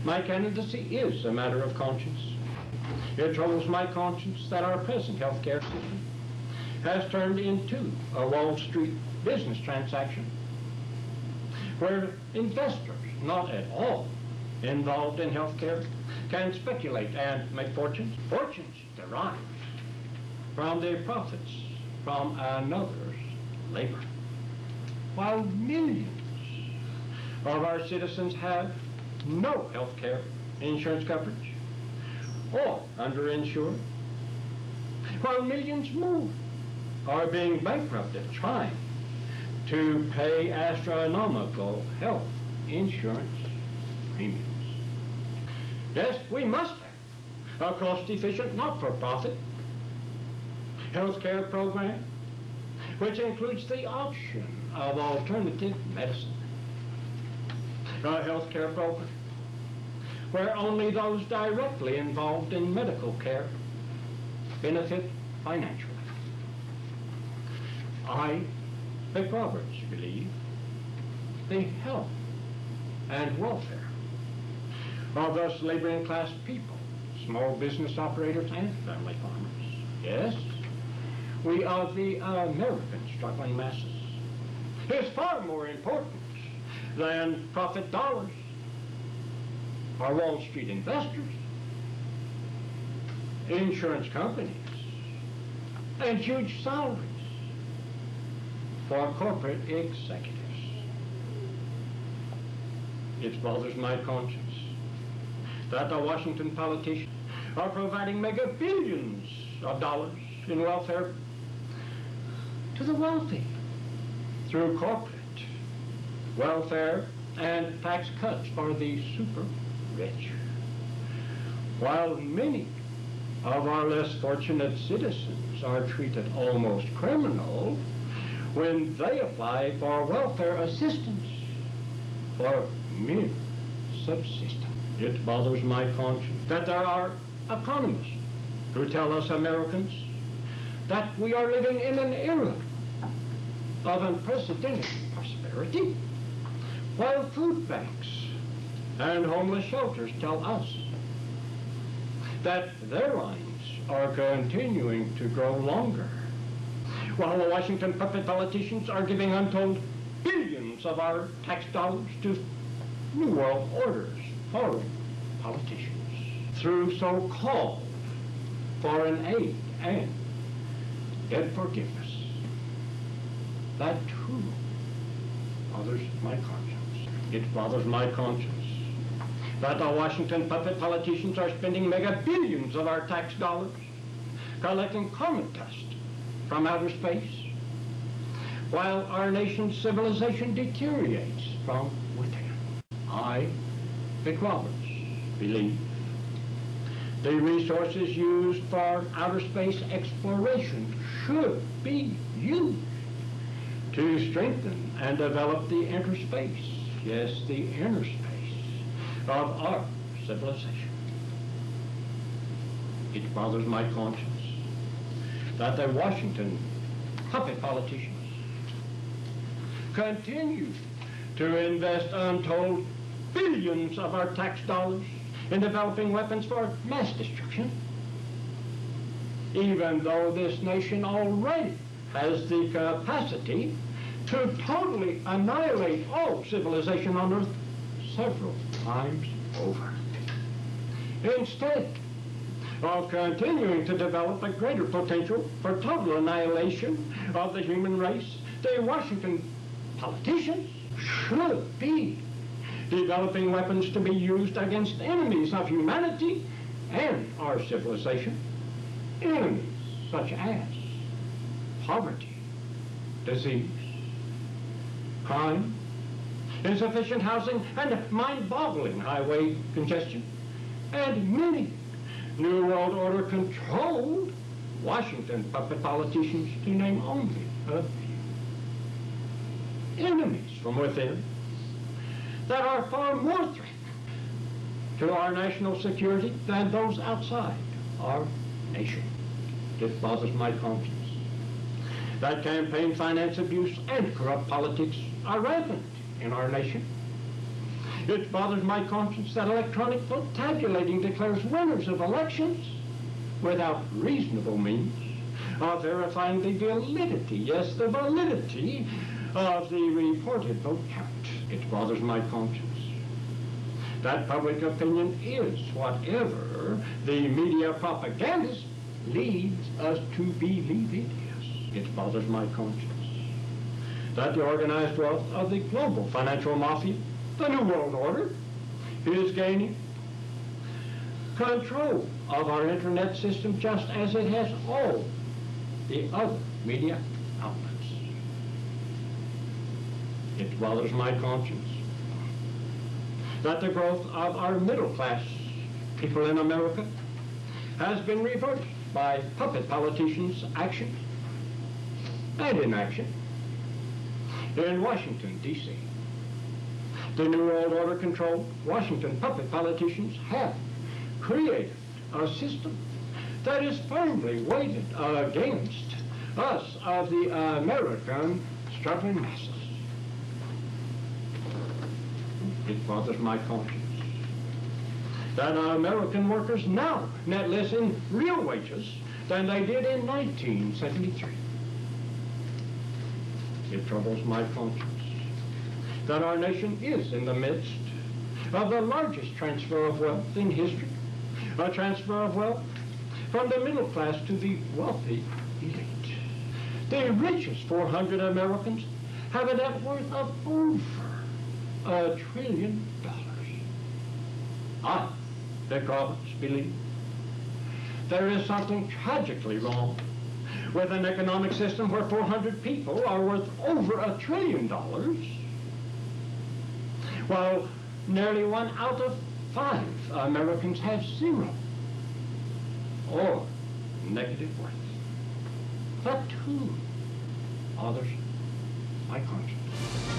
My candidacy is a matter of conscience. It troubles my conscience that our present healthcare system has turned into a Wall Street business transaction where investors, not at all involved in healthcare, can speculate and make fortunes. Fortunes derived from the profits from another's labor, while millions of our citizens have no healthcare insurance coverage or underinsured, while millions more are being bankrupted trying to pay astronomical health insurance premiums. Yes, we must have a cost-efficient, not-for-profit healthcare program which includes the option of alternative medicine. A healthcare program where only those directly involved in medical care benefit financially. I, Vic Roberts, believe the health and welfare of us laboring class people, small business operators and family farmers. Yes, we are the American struggling masses. Is far more important than profit dollars or Wall Street investors, insurance companies, and huge salaries for corporate executives. It bothers my conscience that the Washington politicians are providing mega billions of dollars in welfare to the wealthy through corporate welfare and tax cuts for the super rich, while many of our less fortunate citizens are treated almost criminal when they apply for welfare assistance for mere subsistence. It bothers my conscience that there are economists who tell us Americans that we are living in an era of unprecedented prosperity, while food banks and homeless shelters tell us that their lines are continuing to grow longer, while the Washington puppet politicians are giving untold billions of our tax dollars to New World Order's foreign politicians through so-called foreign aid and debt forgiveness. That too bothers my conscience. It bothers my conscience that the Washington puppet politicians are spending mega billions of our tax dollars collecting comet dust from outer space, while our nation's civilization deteriorates from within. I, Vic Roberts, believe the resources used for outer space exploration should be used to strengthen and develop the inner space, yes, the inner space of our civilization. It bothers my conscience that the Washington puppet politicians continue to invest untold billions of our tax dollars in developing weapons for mass destruction, even though this nation already has the capacity to totally annihilate all civilization on Earth several times over. Instead of continuing to develop a greater potential for total annihilation of the human race, the Washington politicians should be developing weapons to be used against enemies of humanity and our civilization. Enemies such as poverty, disease, crime, insufficient housing, and mind-boggling highway congestion, and many New World Order controlled Washington puppet politicians, to name only a few. Enemies from within that are far more threatening to our national security than those outside our nation. It bothers my conscience that campaign finance abuse and corrupt politics are rampant in our nation, It bothers my conscience that electronic vote tabulating declares winners of elections without reasonable means of verifying the validity, yes, the validity of the reported vote count. It bothers my conscience that public opinion is whatever the media propagandist leads us to believe it is. It bothers my conscience that the organized wealth of the global financial mafia, the New World Order, is gaining control of our internet system just as it has all the other media outlets. It bothers my conscience that the growth of our middle class people in America has been reversed by puppet politicians' action and inaction in Washington, D.C. The New World Order controlled Washington puppet politicians have created a system that is firmly weighted against us of the American struggling masses. It bothers my conscience that American workers now net less in real wages than they did in 1973. It troubles my conscience that our nation is in the midst of the largest transfer of wealth in history, a transfer of wealth from the middle class to the wealthy elite. The richest 400 Americans have a net worth of over $1 trillion. I, Vic Roberts, believe there is something tragically wrong with an economic system where 400 people are worth over $1 trillion, while nearly 1 out of 5 Americans have zero or negative worth. That too bothers my conscience.